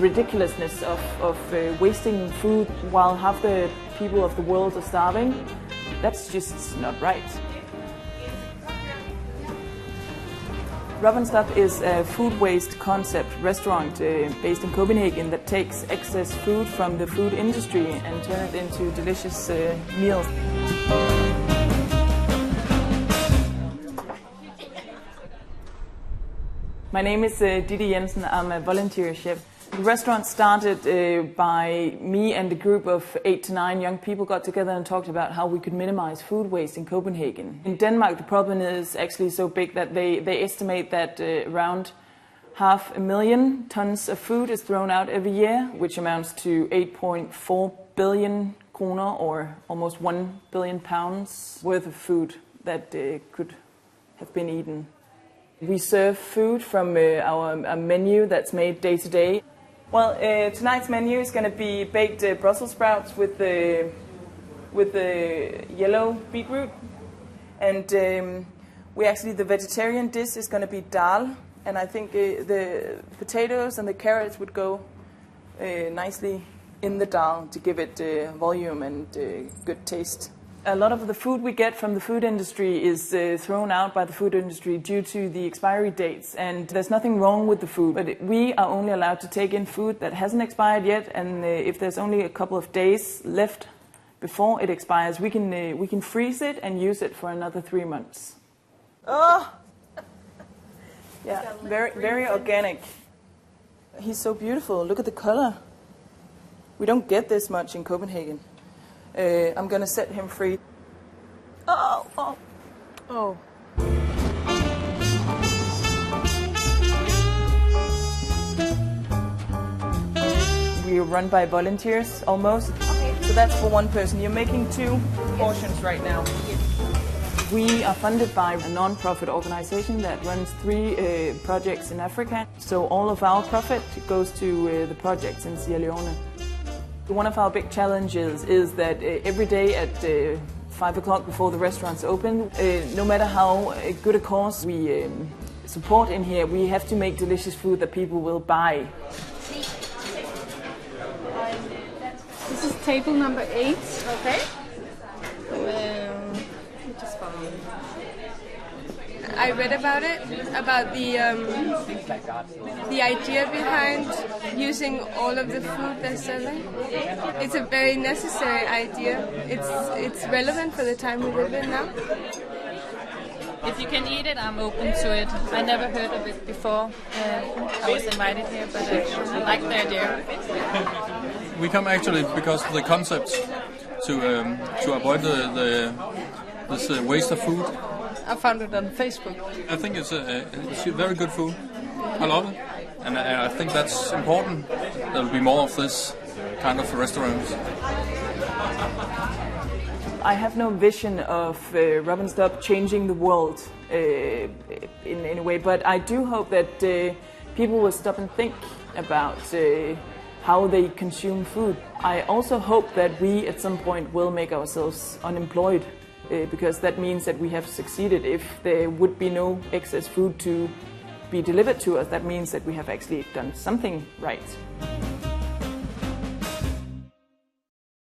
ridiculousness of wasting food while half the people of the world are starving. That's just not right. Rub and Stop is a food waste concept restaurant based in Copenhagen that takes excess food from the food industry and turns it into delicious meals. My name is Didi Jensen. I'm a volunteer chef. The restaurant started by me and a group of 8 to 9 young people got together and talked about how we could minimize food waste in Copenhagen. In Denmark, the problem is actually so big that they estimate that around 500,000 tons of food is thrown out every year, which amounts to 8.4 billion kroner, or almost 1 billion pounds worth of food that could have been eaten. We serve food from our menu that's made day to day. Well, tonight's menu is going to be baked Brussels sprouts with the yellow beetroot, and the vegetarian dish is going to be dal, and I think the potatoes and the carrots would go nicely in the dal to give it volume and good taste. A lot of the food we get from the food industry is thrown out by the food industry due to the expiry dates, and there's nothing wrong with the food, but we are only allowed to take in food that hasn't expired yet, and if there's only a couple of days left before it expires, we can freeze it and use it for another 3 months. Oh! Yeah, very organic. He's so beautiful. Look at the color. We don't get this much in Copenhagen. I'm going to set him free. Oh. We are run by volunteers, almost. Okay. So that's for one person. You're making 2 portions right now. Yes. We are funded by a non-profit organization that runs 3 projects in Africa. So all of our profit goes to the projects in Sierra Leone. One of our big challenges is that every day at 5 o'clock before the restaurants open, no matter how good a cause we support in here, we have to make delicious food that people will buy. This is table number 8. Okay. I read about it, about the idea behind using all of the food they're selling. It's a very necessary idea. It's relevant for the time we live in now. If you can eat it, I'm open to it. I never heard of it before. I was invited here, but I like the idea. We come actually because of the concept to avoid this waste of food. I found it on Facebook. I think it's very good food. I love it, and I think that's important. There will be more of this kind of restaurants. I have no vision of Rub and Stop changing the world in a way, but I do hope that people will stop and think about how they consume food. I also hope that we at some point will make ourselves unemployed. Because that means that we have succeeded. If there would be no excess food to be delivered to us, that means that we have actually done something right.